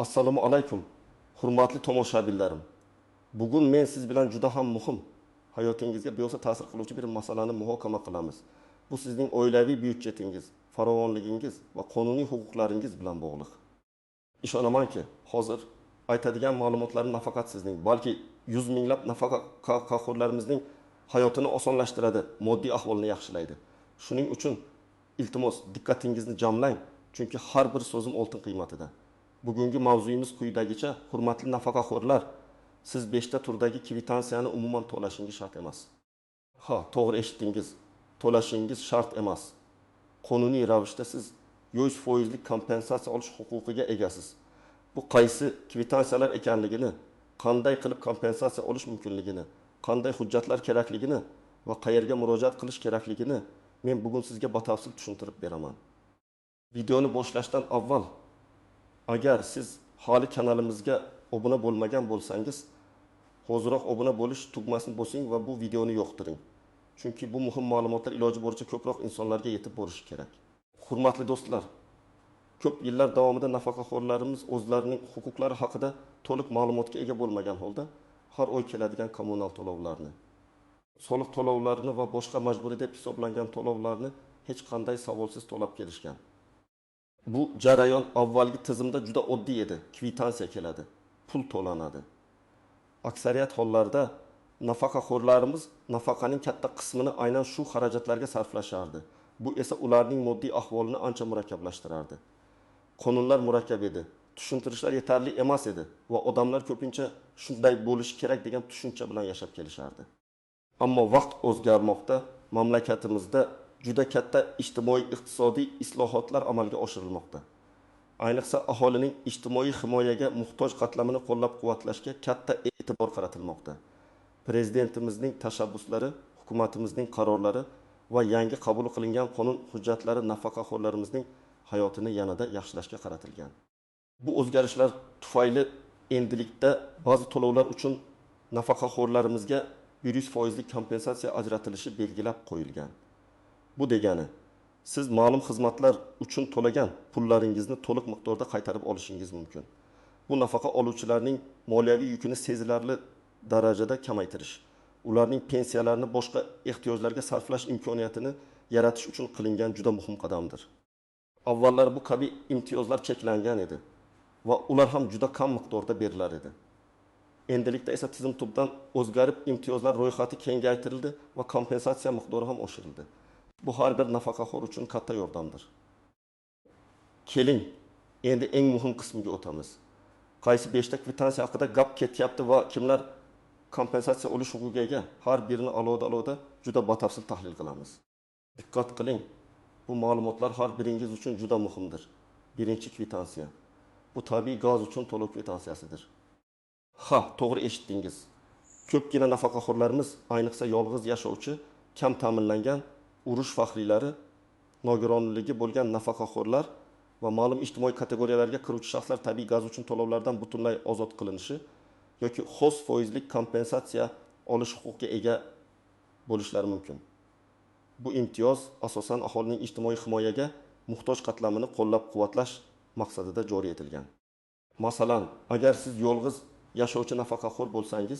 Assalomu alaykum. Hurmatli tomoshabinlarim. Bugun men siz bilan juda ham muhim, hayotingizga beyo'sa ta'sir qiluvchi bir masalani muhokama qilamiz. Bu sizning oilaviy byudjetingiz, farovonligingiz va qonuniy huquqlaringiz bilan bog'liq. Ishonamanki, hozir aytadigan ma'lumotlarni nafaqat sizning, balki yuz minglab nafaqaxo'rlarimizning hayotini osonlashtiradi, moddiy ahvolini yaxshilaydi. Shuning uchun iltimos diqqatingizni jamlang, chunki har bir so'zim oltin qiymatida. Bugungi mavzuyimiz quyidagicha: hurmatli nafaqaxo'rlar, siz 5 ta turdagi kvitansiyani umuman to'lashingiz shart emas. Ha, to'g'ri eshitdingiz. To'lashingiz shart emas. Qonuniy ravishda siz 100% kompensatsiya olish huquqiga egasiz. Bu qaysi kvitansiyalar ekanligini, qanday qilib kompensatsiya olish mumkinligini, qanday hujjatlar kerakligini va qayerga murojaat qilish kerakligini men bugun sizga batafsil tushuntirib beraman. Videoni boshlashdan avval, agar siz hali kanalimizga obuna bo'lmagan bo'lsangiz, hoziroq obuna bo'lish tugmasini bosing va bu videoni yoqtiring. Chunki bu muhim ma'lumotlar iloji boricha ko'proq insonlarga yetib borishi kerak. Hurmatli do'stlar, ko'p yillar davomida nafaqaxo'rlarimiz o'zlarining huquqlari haqida to'liq ma'lumotga ega bo'lmagan holda har oy keladigan kommunal to'lovlarni, soliq to'lovlarini va boshqa majburiy deb hisoblangan to'lovlarni hech qanday savolsiz to'lab kelishgan. Bu jarayon avvalgi tizimda juda oddiy edi. Kvitansiya keladi, pul to'lanadi. Aksariyat hollarda nafaqaxo'rlarimiz nafaqaning katta qismini aynan shu xarajatlarga sarflashardi. Bu esa ularning moddiy ahvolini ancha murakkablashtirardi. Qonunlar murakkab edi, tushuntirishlar yetarli emas edi va odamlar ko'pincha shunday bo'lishi kerak degan tushuncha bilan yashab kelishardi. Ammo vaqt o'zgarmoqda, mamlakatimizda juda katta ijtimoiy-iqtisodiy islohotlar amalga oshirilmoqda. Ayniqsa aholining ijtimoiy himoyaga muhtoj qatlamini qo'llab-quvvatlashga katta e'tibor qaratilmoqda. Prezidentimizning tashabbuslari, hukumatimizning qarorlari va yangi qabul qilingan qonun hujjatlari nafaqaxo'rlarimizning hayotini yanada yaxshilashga qaratilgan. Bu o'zgarishlar tufayli endilikda ba'zi to'lovlar uchun nafaqaxo'rlarimizga 100% kompensatsiya ajratilishi belgilab qo'yilgan. Bu degani, siz ma'lum xizmatlar uchun to'lagan pullaringizni to'liq miqdorda qaytarib olishingiz mumkin. Bu nafaqa oluvchilarning moliyaviy yukini sezilarli darajada kamaytirish, ularning pensiyalarini boshqa ehtiyojlarga sarflash imkoniyatini yaratish uchun qilingan juda muhim qadamdir. Avvallar bu kabi imtiyozlar cheklangan edi va ular ham juda kam miqdorda berilar edi. Endilikda esa tizim tubdan o'zgarib, imtiyozlar ro'yxati kengaytirildi va kompensatsiya miqdori ham oshirildi. Bu har bir nafaqaxo'r uchun katta yordamdir. Keling, endi eng muhim qismiga o'tamiz. Qaysi 5 ta kvitansiya haqida gap ketyapti va kimlar kompensatsiya olish huquqiga ega, har birini alohida juda batafsil tahlil qilamiz. Diqqat qiling, bu ma'lumotlar har biringiz uchun juda muhimdir. Birinchi kvitansiya. Bu tabiiy gaz uchun to'lov kvitansiyasidir. Ha, to'g'ri eshitdingiz. Ko'pgina nafaqaxo'rlarimiz, ayniqsa yolg'iz yashovchi, kam ta'minlangan, urush faxriylari, nogironligi bo'lgan nafaqaxo'rlar va ma'lum ijtimoiy kategoriyalarga kiruvchi shaxslar tabiiy gaz uchun to'lovlardan butunlay ozod qilinishi yoki xos foizlik kompensatsiya olish huquqiga ega bo'lishlari mumkin. Bu imtiyoz asosan aholining ijtimoiy himoyaga muhtoj qatlamini qo'llab-quvvatlash maqsadida joriy etilgan. Masalan, agar siz yolg'iz yashovchi nafaqaxo'r bo'lsangiz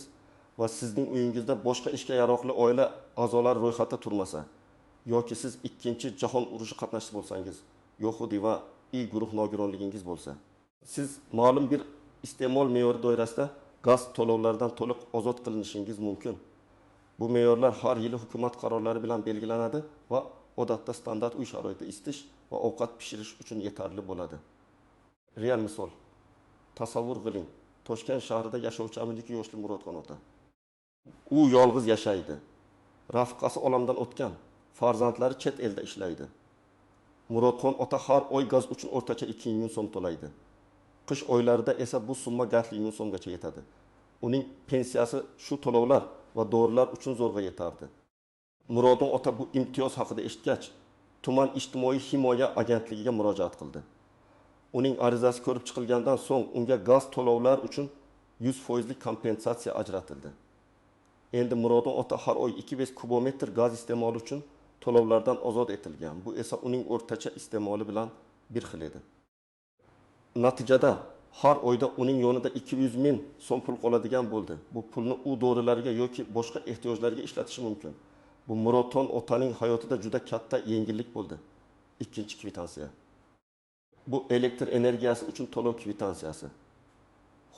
va sizning uyingizda boshqa ishga yaroqli oila a'zolari ro'yxatda turmasa, yoki siz 2-jahon urushi qatnashchisi bo'lsangiz, yoxudi va I guruh nogironligingiz bo'lsa, siz ma'lum bir iste'mol me'yori doirasida gaz to'lovlaridan to'liq ozod qilinishingiz mumkin. Bu me'yorlar har yili hukumat qarorlari bilan belgilanadi va odatda standart uy sharoitida isitish va ovqat pishirish uchun yetarli bo'ladi. Real misol. Tasavvur qiling, Toshkent shahrida yashovchi 52 yoshli Murodxon ota. U yolg'iz yashaydi. Rafiqasi olamdan o'tgan, farzandlari chet elda ishlaydi. Murodxon ota har oy gaz uchun o'rtacha 2000 so'm to'laydi. Qish oylarida esa bu summa 1000 so'mgacha yetadi. Uning pensiyasi shu to'lovlar va dorilar uchun zo'rg'a yetardi. Murodxon ota bu imtiyoz haqida eshitgach, tuman ijtimoiy himoya agentligiga murojaat qildi. Uning arizasi ko'rib chiqilgandan so'ng unga gaz to'lovlar uchun 100% kompensatsiya ajratildi. Endi Murodxon ota har oy 200 kubometr gaz iste'moli uchun to'lovlardan ozod etilgan. Bu esa uning o'rtacha iste'moli bilan bir xil edi. Natijada har oyda uning yonida 200 ming so'm pul qoladigan bo'ldi. Bu pulni u dorilarga yoki boshqa ehtiyojlarga ishlatishi mumkin. Bu Murodxon otaning hayotida juda katta yengillik bo'ldi. Ikkinchi kvitansiya. Bu elektr energiyasi uchun to'lov kvitansiyasi.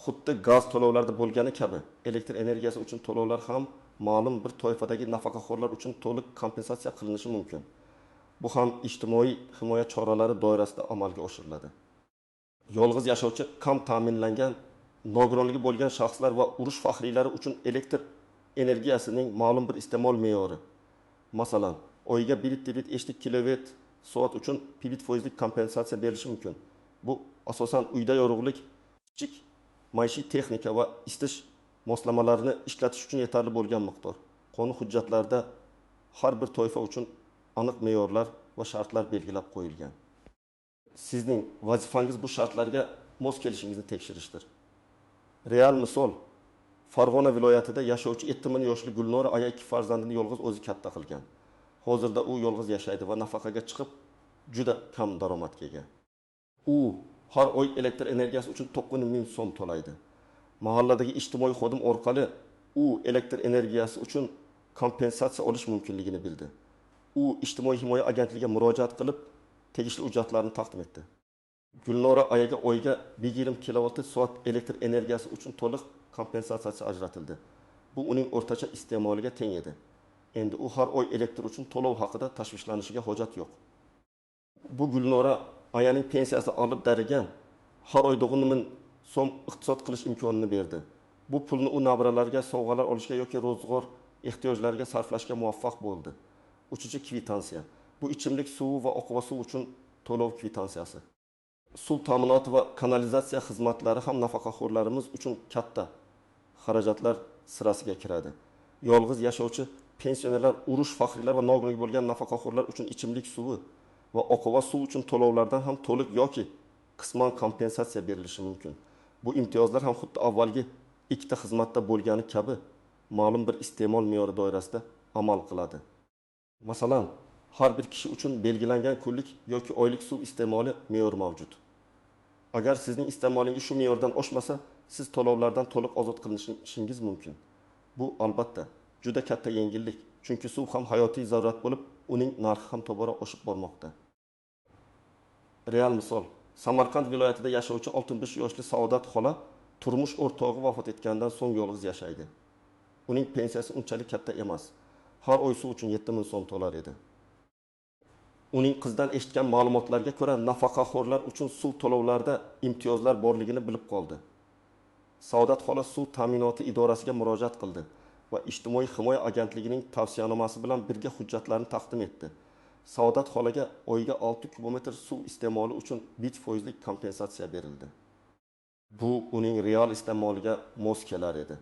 Xuddi gaz to'lovlarida bo'lgani kabi, elektr energiyasi uchun to'lovlar ham ma'lum bir toifadagi nafaqaxo'rlar uchun to'liq kompensatsiya qilinishi mumkin. Bu ham ijtimoiy himoya choralari doirasida amalga oshiriladi. Yolg'iz yashovchi, kam ta'minlangan, nogironligi bo'lgan shaxslar va urush faxriylari uchun elektr energiyasining ma'lum bir iste'mol me'yori. Masalan, oyiga 1,5 kilowatt soat uchun pivit foizlik kompensatsiya berilishi mumkin. Bu asosan uyda yorug'lik, kichik maishiy texnika va isitish moslamalarini ishlatish uchun yetarli bo'lgan miqdor. Qonun hujjatlarida har bir toifa uchun aniq me'yorlar va shartlar belgilab qo'yilgan. Sizning vazifangiz bu shartlarga mos kelishingizni tekshirishdir. Real misol, Farg'ona viloyatida yashovchi 70 yoshli Gulnora aya 2 farzandini yolg'iz o'zi katta qilgan. Hozirda u yolg'iz yashaydi va nafaqaga chiqib, juda kam daromadga ega. U har oy elektr energiyasi uchun 90 ming so'm to'laydi. Mahalladagi ijtimoiy xodim orqali u elektr energiyasi uchun kompensatsiya olish mumkinligini bildi. U ijtimoiy himoya agentligiga murojaat qilib, tegishli hujjatlarni taqdim etdi. Gulnora ayaga oyga 120 kWh elektr energiyasi uchun to'liq kompensatsiya ajratildi. Bu uning o'rtacha iste'moliga teng edi. Endi u har oy elektr uchun to'lov haqida tashvishlanishiga hojat yo'q. Bu Gulnora ayaning pensiyasi olib darigan, har oy 9 ming so'm iqtisod qilish imkonini berdi. Bu pulni u nabiralarga sovg'alar olishga yoki ro'zg'or ehtiyojlariga sarflashga muvaffaq bo'ldi. Uchinchi kvitansiya. Bu ichimlik suvi va oqova suv uchun to'lov kvitansiyasi. Suv ta'minoti va kanalizatsiya xizmatlari ham nafaqaxo'rlarimiz uchun katta xarajatlar sirasiga kiradi. Yolg'iz yashovchi pensionerlar, urush faxriylar va nogironligi bo'lgan nafaqaxo'rlar uchun ichimlik suvi va oqova suv uchun to'lovlardan ham to'liq yoki qisman kompensatsiya berilishi mumkin. Bu imtiyozlar ham xuddi avvalgi ikkita xizmatda bo'lgani kabi ma'lum bir iste'mol me'yori doirasida amal qiladi. Masalan, har bir kishi uchun belgilangan kunlik yoki oylik suv iste'moli me'yori mavjud. Agar sizning iste'molingiz shu me'yordan oshmasa, siz to'lovlardan to'liq ozod qilinishingiz mumkin. Bu albatta juda katta yengillik, chunki suv ham hayotiy zarurat bo'lib, uning narxi ham tobora oshib bormoqda. Real misol, Samarqand viloyatida yashovchi 65 yoshli Saodat xola turmush o'rtog'i vafot etgandan so'ng yolg'iz yashaydi. Uning pensiyasi unchalik katta emas. Har oy suv uchun 7 ming so'm to'lar edi. Uning qizdan eshitgan ma'lumotlarga ko'ra, nafaqaxo'rlar uchun suv to'lovlarida imtiyozlar borligini bilib qoldi. Saodat xola suv ta'minoti idorasiga murojaat qildi va ijtimoiy himoya agentligining tavsiyanomasi bilan birga hujjatlarni taqdim etdi. Saodat xolaga oyiga 6 kubometr suv iste'moli uchun 1% kompensatsiya berildi. Bu uning real iste'moliga mos kelar edi.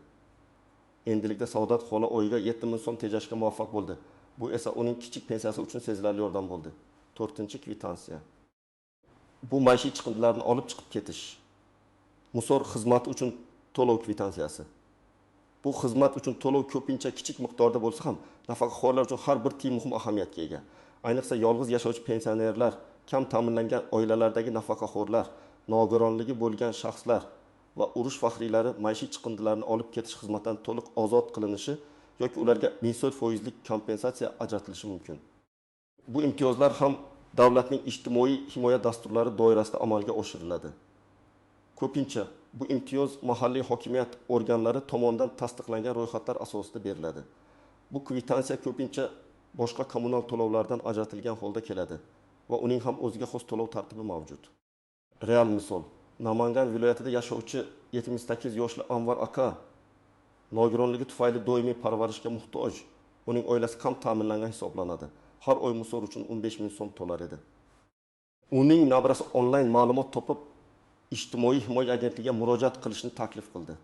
Endilikda Saodat xola oyiga 7 ming so'm tejashga muvaffaq bo'ldi. Bu esa uning kichik pensiyasi uchun sezilarli yordam bo'ldi. 4-kvitansiya. Bu maishiy chiqindilarni olib chiqib ketish. Musor xizmati uchun to'lov kvitansiyasi. Bu xizmat uchun to'lov ko'pincha kichik miqdorda bo'lsa ham, nafaqaxo'rlar uchun har bir tiy muhim ahamiyatga ega. Ayniqsa yolg'iz yashovchi pensionerlar, kam ta'minlangan oilalardagi nafaqaxo'rlar, nogironligi bo'lgan shaxslar va urush faxriylari maishiy chiqindilarni olib ketish xizmatidan to'liq ozod qilinishi yoki ularga 100% kompensatsiya ajratilishi mumkin. Bu imtiyozlar ham davlatning ijtimoiy himoya dasturlari doirasida amalga oshiriladi. Ko'pincha bu imtiyoz mahalliy hokimiyat organlari tomonidan tasdiqlangan ro'yxatlar asosida beriladi. Bu kvitansiya ko'pincha boshqa kommunal to'lovlardan ajratilgan holda keladi va uning ham o'ziga xos to'lov tartibi mavjud. Real misol, Namangan viloyatida yashovchi 78 yoshli Anvar aka nogironligi tufayli doimiy parvarishga muhtoj. Uning oilasi kam ta'minlangan hisoblanadi. Har oy musor uchun 15 ming so'm to'lar edi. Uning nabirasi onlayn ma'lumot topib, ijtimoiy himoya agentligiga murojaat qilishni taklif qildi.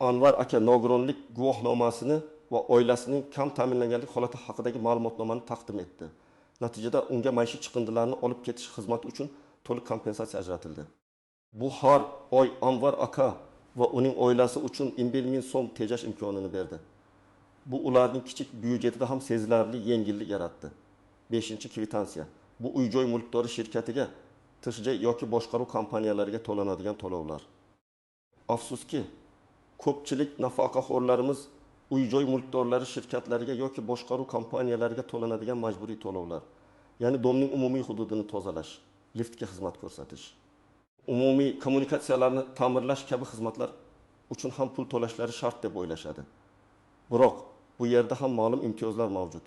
Anvar aka nogironlik guvohnomasini va oilasining kam ta'minlanganlik holati haqidagi ma'lumotnomani taqdim etdi. Natijada unga maishiy chiqindilarni olib ketish xizmati uchun to'liq kompensatsiya ajratildi. Bu har oy Anvar aka va uning oilasi uchun 11 ming so'm tejash imkonini berdi. Bu ularning kichik byudjetida ham sezilarli yengillik yaratdi. 5-kvitansiya. Bu uy-joy mulkdori shirkatiga TSJ yoki boshqaruv kompaniyalariga to'lanadigan to'lovlar. Afsuski, ko'pchilik nafaqaxo'rlarimiz uy-joy mulkdorlari shirkatlariga yoki boshqaruv kompaniyalariga to'lanadigan majburiy to'lovlar, ya'ni domning umumiy hududini tozalash, liftga xizmat ko'rsatish, umumiy kommunikatsiyalarni ta'mirlash kabi xizmatlar uchun ham pul to'lashlari shart deb o'ylashadi. Biroq bu yerda ham ma'lum imtiyozlar mavjud.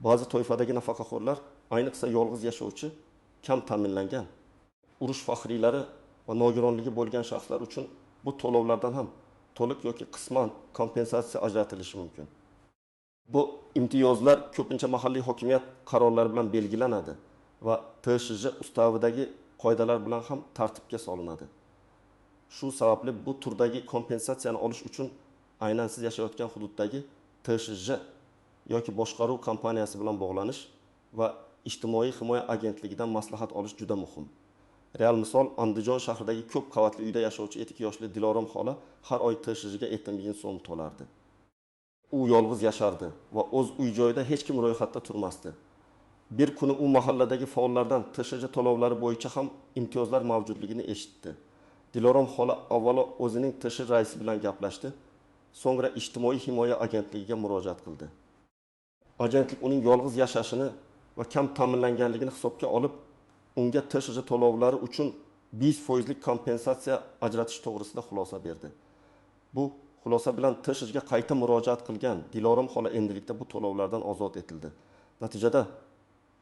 Ba'zi toifadagi nafaqaxo'rlar, ayniqsa yolg'iz yashovchi, kam ta'minlangan, urush faxriylari va nogironligi bo'lgan shaxslar uchun bu to'lovlardan ham to'liq yoki qisman kompensatsiya ajratilishi mumkin. Bu imtiyozlar ko'pincha mahalliy hokimiyat qarorlari bilan belgilanadi va TSJ ustavidagi qoidalar bilan ham tartibga solinadi. Shu sababli bu turdagi kompensatsiyani olish uchun aynan siz yashayotgan hududdagi TSJ yoki boshqaruv kompaniyasi bilan bog'lanish va ijtimoiy himoya agentligidan maslahat olish juda muhim. Real misol, Andijon shahridagi ko'p qavatli uyda yashovchi 2 yoshli Dilorom xola har oy TSJga 7000 so'm to'lardi. U yolg'iz yashardi va o'z uy-joyida hech kim ro'yxatda turmasdi. Bir kuni u mahalladagi faollardan TSJ to'lovlari bo'yicha ham imtiyozlar mavjudligini eshitdi. Dilorom xola avvalo o'zining TSJ raisi bilan gaplashdi, so'ngra ijtimoiy himoya agentligiga murojaat qildi. Agentlik uning yolg'iz yashashini va kam ta'minlanganligini hisobga olib, unga TSJ to'lovlari uchun 20% kompensatsiya ajratish to'g'risida xulosa berdi. Bu xulosa bilan TSJga qayta murojaat qilgan Dilorom xola endilikda bu to'lovlardan ozod etildi. Natijada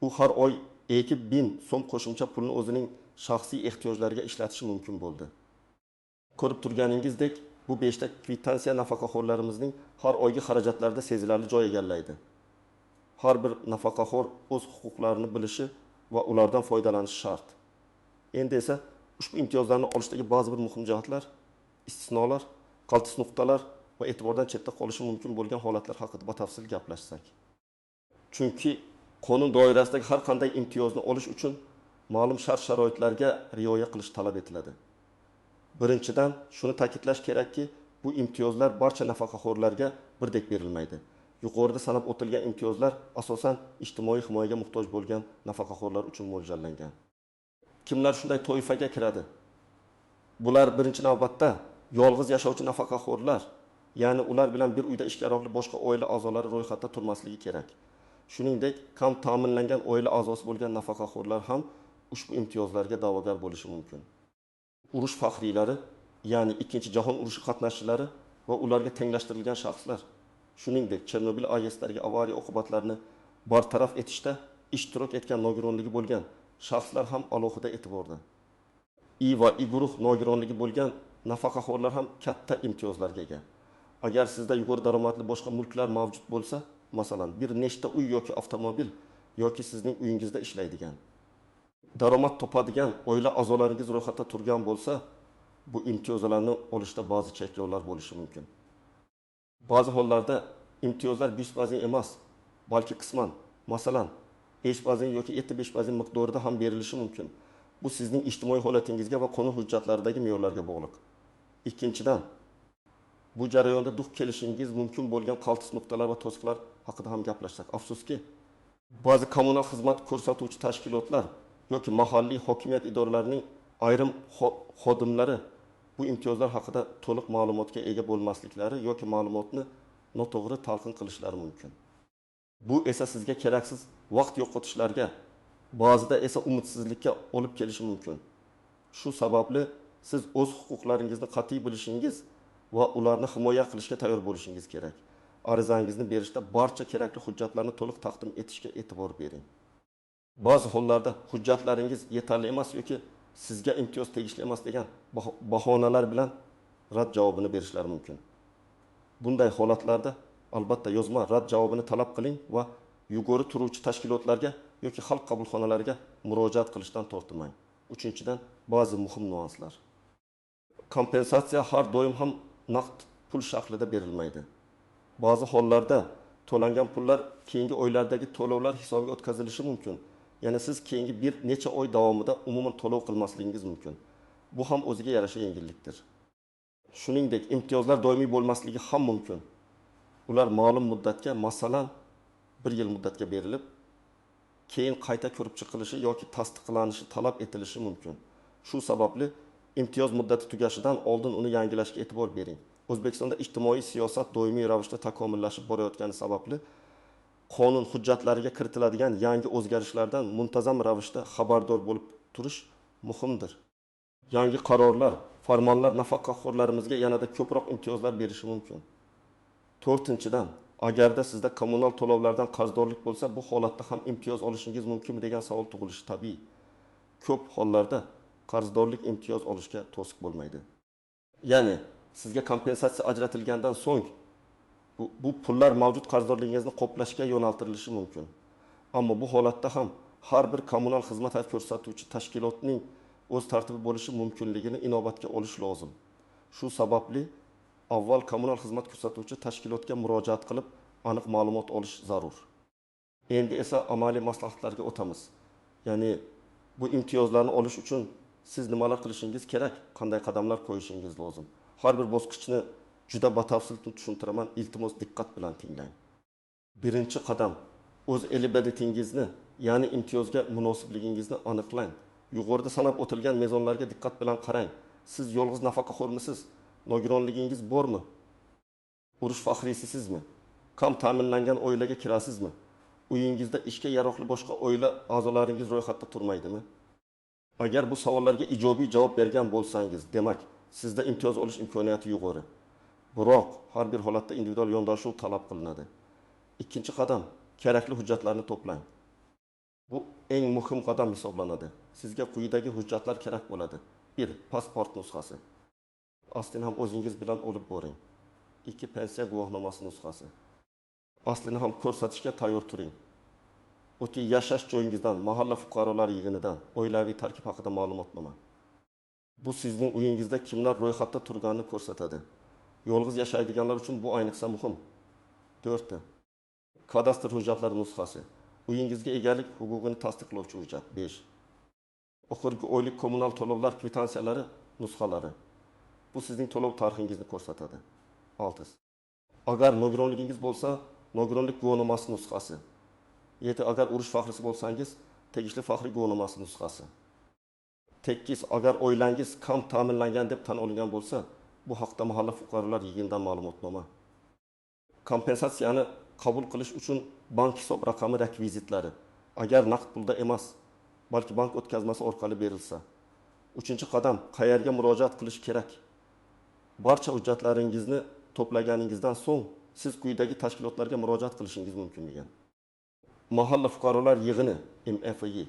u har oy 2000 so'm qo'shimcha pulni o'zining shaxsiy ehtiyojlariga ishlatishi mumkin bo'ldi. Ko'rib turganingizdek, bu 5 ta kvitansiya nafaqaxo'rlarimizning har oygi xarajatlarida sezilarli joy egallaydi. Har bir nafaqaxo'r o'z huquqlarini bilishi va ulardan foydalanishi shart. Endi esa ushbu imtiyozlarni olishdagi ba'zi bir muhim jihatlar, istisnolar, qaltis nuqtalar va e'tibordan chetda qolishi mumkin bo'lgan holatlar haqida batafsil gaplashsak. Chunki qonun doirasidagi har qanday imtiyozni olish uchun ma'lum shart-sharoitlarga rioya qilish talab etiladi. Birinchidan, shuni ta'kidlash kerakki, bu imtiyozlar barcha nafaqaxo'rlarga birdek berilmaydi. Yuqorida sanab o'tilgan imtiyozlar asosan ijtimoiy himoyaga muhtoj bo'lgan nafaqaxo'rlar uchun mo'ljallangan. Kimlar shunday toifaga kiradi? Bular birinchi navbatda yolg'iz yashovchi nafaqaxo'rlar, ya'ni ular bilan bir uyda ishgaroqli boshqa oila a'zolari ro'yxatda turmasligi kerak. Shuningdek, kam ta'minlangan oila a'zosi bo'lgan nafaqaxo'rlar ham ushbu imtiyozlarga da'vogar bo'lishi mumkin. Urush faxriylari, ya'ni 2-jahon urushi qatnashchilari va ularga tenglashtirilgan shaxslar, shuningdek Chernobil AESdagi avariya oqibatlarini bartaraf etishda ishtirok etgan nogironligi bo'lgan shaxslar ham alohida e'tiborda. I va I guruh nogironligi bo'lgan nafaqaxo'rlar ham katta imtiyozlarga ega. Agar sizda yuqori daromadli boshqa mulklar mavjud bo'lsa, masalan, bir nechta uy yoki avtomobil yoki sizning uyingizda ishlaydigan, daromad topadigan oila a'zolaringiz ro'yxatda turgan bo'lsa, bu imtiyozlarni olishda ba'zi cheklovlar bo'lishi mumkin. Ba'zi hollarda imtiyozlar 100% emas, balki qisman, masalan, 5% yoki 7-5% miqdorida ham berilishi mumkin. Bu sizning ijtimoiy holatingizga va qonun hujjatlaridagi me'yorlarga bog'liq. Ikkinchidan, bu jarayonda duch kelishingiz mumkin bo'lgan qaltis nuqtalar va to'siqlar haqida ham gaplashsak. Afsuski, ba'zi kommunal xizmat ko'rsatuvchi tashkilotlar yoki mahalliy hokimiyat idoralarining ayrim xodimlari bu imtiyozlar haqida to'liq ma'lumotga ega bo'lmasliklari yoki ma'lumotni noto'g'ri talqin qilishlari mumkin. Bu esa sizga keraksiz vaqt yo'qotishlarga, ba'zida esa umidsizlikka olib kelishi mumkin. Shu sababli siz o'z huquqlaringizni qat'iy bilishingiz va ularni himoya qilishga tayyor bo'lishingiz kerak. Arizangizni berishda barcha kerakli hujjatlarni to'liq taqdim etishga e'tibor bering. Ba'zi hollarda hujjatlaringiz yetarli emas yoki sizga imtiyoz tegishli emas degan bahonalar bilan rad javobini berishlari mumkin. Bunday holatlarda albatta yozma rad javobini talab qiling va yuqori turuvchi tashkilotlarga yoki xalq qabulxonalariga murojaat qilishdan tortinmang. Uchinchidan, ba'zi muhim nuanslar. Kompensatsiya har doim ham naqd pul shaklida berilmaydi. Ba'zi hollarda to'langan pullar keyingi oylardagi to'lovlar hisobiga o'tkazilishi mumkin. Ya'ni siz keyingi bir necha oy davomida umuman to'lov qilmasligingiz mumkin. Bu ham o'ziga yarasha yengillikdir. Shuningdek, imtiyozlar doimiy bo'lmasligi ham mumkin. Ular ma'lum muddatga, masalan, 1 yil muddatga berilib, keyin qayta ko'rib chiqilishi yoki tasdiqlanishi talab etilishi mumkin. Shu sababli imtiyoz muddati tugashidan oldin uni yangilashga e'tibor bering. O'zbekistonda ijtimoiy siyosat doimiy ravishda takomillashib borayotgani sababli qonun hujjatlariga kiritiladigan yangi o'zgarishlardan muntazam ravishda xabardor bo'lib turish muhimdir. Yangi qarorlar, farmonlar nafaqaxo'rlarimizga yanada ko'proq imtiyozlar berishi mumkin. 4-dan, agarda sizda kommunal to'lovlardan qarzdorlik bo'lsa, bu holatda ham imtiyoz olishingiz mumkinmi degan savol tug'ilishi tabiiy. Ko'p hollarda qarzdorlik imtiyoz olishga to'siq bo'lmaydi. Ya'ni sizga kompensatsiya ajratilgandan so'ng bu pullar mavjud qarzdorligingizni qoplashga yo'naltirilishi mumkin. Ammo bu holatda ham har bir kommunal xizmat ko'rsatuvchi tashkilotning o'z tartibi bo'lishi mumkinligini inobatga olish lozim. Shu sababli avval kommunal xizmat ko'rsatuvchi tashkilotga murojaat qilib, aniq ma'lumot olish zarur. Endi esa amaliy maslahatlarga o'tamiz. Ya'ni bu imtiyozlarni olish uchun siz nimalar qilishingiz kerak, qanday qadamlar qo'yishingiz lozim. Har bir bosqichni juda batafsil tushuntiraman, iltimos diqqat bilan tinglang. Birinchi qadam, o'z elibadetingizni, ya'ni imtiyozga munosibligingizni aniqlang. Yuqorida sanab o'tilgan mezonlarga diqqat bilan qarang. Siz yolg'iz nafaqaxo'rmisiz? Nogironligingiz bormi? Urush faxriysizmi? Kam ta'minlangan oilaga kirasizmi? Uyingizda ishga yaroqli boshqa oila a'zolaringiz ro'yxatda turmaydimi? Agar bu savollarga ijobiy javob bergan bo'lsangiz, demak, sizda imtiyoz olish imkoniyati yuqori. Biroq har bir holatda individual yondashuv talab qilinadi. Ikkinchi qadam, kerakli hujjatlarni to'plang. Bu eng muhim qadam hisoblanadi. Sizga quyidagi hujjatlar kerak bo'ladi. 1. Pasport nusxasi. Aslini ham o'zingiz bilan olib boring. 2. Pensiya guvohnomasi nusxasi. Aslini ham ko'rsatishga tayyor turing. O'tki yashash joyingizdan, mahalla fuqarolar yig'inidan oilaviy tarkib haqida ma'lumotnoma. Bu sizning uyingizda kimlar ro'yxatda turganini ko'rsatadi. Yolg'iz yashaydiganlar uchun bu ayniqsa muhim. 4. Kadastr hujjatlari nusxasi. Uyingizga egalik huquqini tasdiqlovchi hujjat. 5. Oxirgi oylik kommunal to'lovlar kvitansiyalari nusxalari. Bu sizning to'lov tarixingizni ko'rsatadi. 6. Agar nogironligingiz bo'lsa, nogironlik guvohnomasi nusxasi. 7. Agar urush faxrisi bo'lsangiz, tegishli faxriy guvohnomasi nusxasi. 8. Agar oilangiz kam ta'minlangan deb tan olingan bo'lsa, bu haqda mahalla fuqarolar yig'inidan ma'lumotnoma. Kompensatsiyani qabul qilish uchun bank hisob raqami rekvizitlari, agar naqd pulda emas, balki bank o'tkazmasi orqali berilsa. 3-qadam, qayerga murojaat qilish kerak? Barcha hujjatlaringizni to'plaganingizdan so'ng siz quyidagi tashkilotlarga murojaat qilishingiz mumkin degan. Mahalla fuqarolar yig'ini (MFY).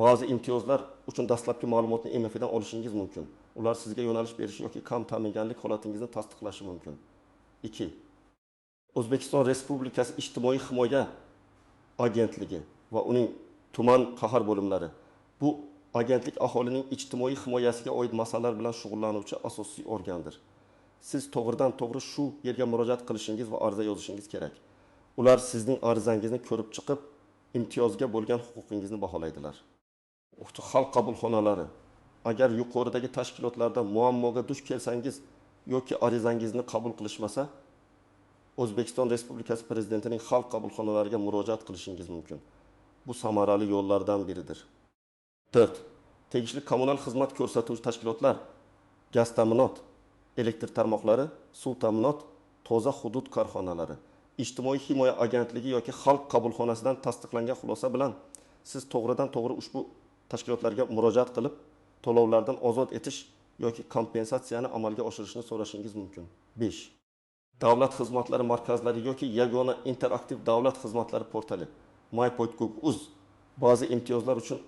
Ba'zi imtiyozlar uchun dastlabki ma'lumotni MF'dan olishingiz mumkin. Ular sizga yo'nalish berishi yoki kam ta'minlanganlik holatingizni tasdiqlashi mumkin. 2. O'zbekiston Respublikasi Ijtimoiy himoya agentligi va uning tuman qahar bo'limlari. Bu agentlik aholining ijtimoiy himoyasiga oid masalalar bilan shug'ullanuvchi asosiy organdir. Siz to'g'ridan-to'g'ri shu yerga murojaat qilishingiz va ariza yozishingiz kerak. Ular sizning arizangizni ko'rib chiqib, imtiyozga bo'lgan huquqingizni baholaydilar. Xalq qabulxonalari. Agar yuqoridagi tashkilotlarda muammoga duch kelsangiz yoki arizangizni qabul qilishmasa, O'zbekiston Respublikasi Prezidentining xalq qabulxonalariga murojaat qilishingiz mumkin. Bu samarali yo'llardan biridir. 4. Tegishli kommunal xizmat ko'rsatuvchi tashkilotlar, gaz ta'minot, elektr tarmoqlari, suv ta'minot, toza hudud korxonalari, ijtimoiy himoya agentligi yoki xalq qabulxonasidan tasdiqlangan xulosa bilan siz to'g'ridan-to'g'ri ushbu tashkilotlarga murojaat qilib, to'lovlardan ozod etish yoki kompensatsiyani amalga oshirishni so'rashingiz mumkin. 5. Davlat xizmatlari markazlari yoki yagona interaktiv davlat xizmatlari portali mypoytgov.uz ba'zi imtiyozlar uchun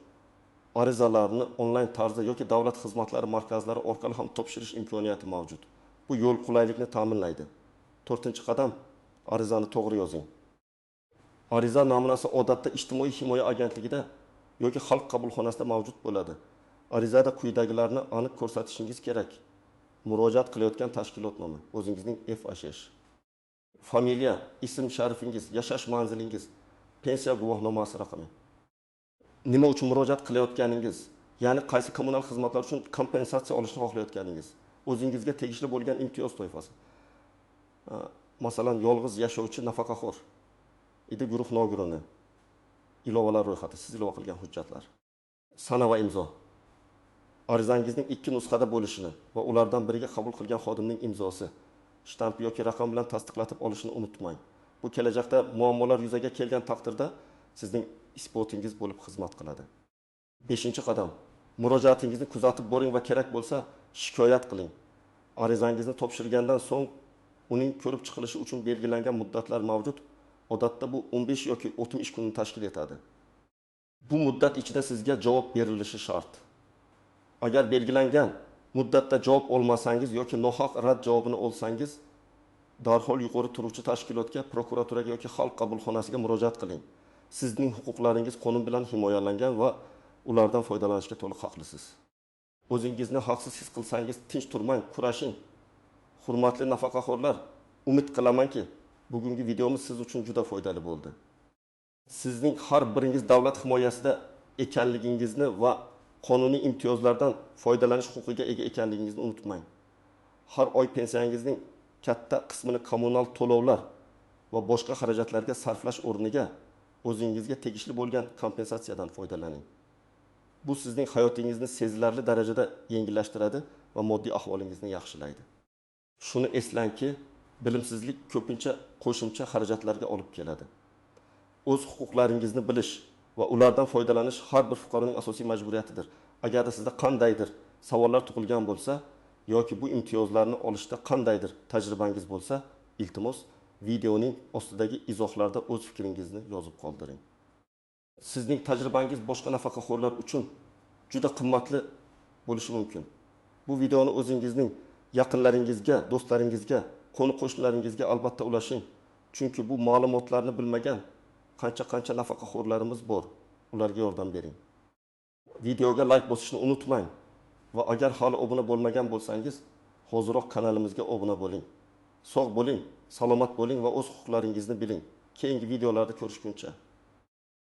arizalarni onlayn tarzda yoki davlat xizmatlari markazlari orqali ham topshirish imkoniyati mavjud. Bu yo'l qulaylikni ta'minlaydi. 4-qadam, arizani to'g'ri yozing. Ariza namunasi odatda ijtimoiy himoya agentligida yoki xalq qabulxonasida mavjud bo'ladi. Arizada quyidagilarni aniq ko'rsatishingiz kerak. Murojaat qilayotgan tashkilot nomi, o'zingizning FHSH. Familiya, ism sharifingiz, yashash manzilingiz, pensiya guvohnomasi raqami. Nima uchun murojaat qilayotganingiz, ya'ni qaysi kommunal xizmatlar uchun kompensatsiya olishni xohlayotganingiz, o'zingizga tegishli bo'lgan imtiyoz toifasi. Masalan, yolg'iz yashovchi nafaqaxo'r, guruh nogironi, ilovalar ro'yxati, siz ilova qilgan hujjatlar. Sana va imzo. Arizangizning 2 nusxada bo'lishini va ulardan biriga qabul qilgan xodimning imzosi, shtamp yoki raqam bilan tasdiqlatib olishni unutmang. Bu kelajakda muammolar yuzaga kelgan taqdirda sizning isbotingiz bo'lib xizmat qiladi. 5-qadam. Murojaatingizni kuzatib boring va kerak bo'lsa shikoyat qiling. Arizangizni topshirgandan so'ng uning ko'rib chiqilishi uchun belgilangan muddatlar mavjud. Odatda bu 15 yoki 60 kunni tashkil etadi. Bu muddat ichida sizga javob berilishi shart. Agar belgilangan muddatda javob olmasangiz yoki nohaq rad javobini olsangiz, darhol yuqori turuvchi tashkilotga, prokuraturaga yoki xalq qabulxonasiga murojaat qiling. Sizning huquqlaringiz qonun bilan himoyalangan va ulardan foydalanishga to'liq haqlisiz. O'zingizni haqsiz his qilsangiz tinch turmang, kurashing. Hurmatli nafaqaxo'rlar, umid qilamanki, bugungi videomiz siz uchun juda foydali bo'ldi. Sizning har biringiz davlat himoyasida ekanligingizni va qonuniy imtiyozlardan foydalanish huquqiga ega ekanligingizni unutmang. Har oy pensiyangizning katta qismini kommunal to'lovlar va boshqa xarajatlarga sarflash o'rniga o'zingizga tegishli bo'lgan kompensatsiyadan foydalaning. Bu sizning hayotingizni sezilarli darajada yengillashtiradi va moddiy ahvolingizni yaxshilaydi. Shuni eslangki, bilimsizlik ko'pincha qo'shimcha xarajatlarga olib keladi. O'z huquqlaringizni bilish va ulardan foydalanish har bir fuqaroning asosiy majburiyatidir. Agarda sizda qandaydir savollar tug'ilgan bo'lsa yoki bu imtiyozlarni olishda qandaydir tajribangiz bo'lsa, iltimos videoning ostidagi izohlarda o'z fikringizni yozib qoldiring. Sizning tajribangiz boshqa nafaqaxo'rlar uchun juda qimmatli bo'lishi mumkin. Bu videoni o'zingizning yaqinlaringizga, do'stlaringizga, qo'ni-qo'shnilaringizga albatta ulashing. Chunki bu ma'lumotlarni bilmagan qancha nafaqaxo'rlarimiz bor. Ularga yordam bering. Videoga like bosishni unutmang va agar hali obuna bo'lmagan bo'lsangiz, hoziroq kanalimizga obuna bo'ling. Sog' bo'ling, salomat bo'ling va o'z huquqlaringizni biling. Keyingi videolarda ko'rishguncha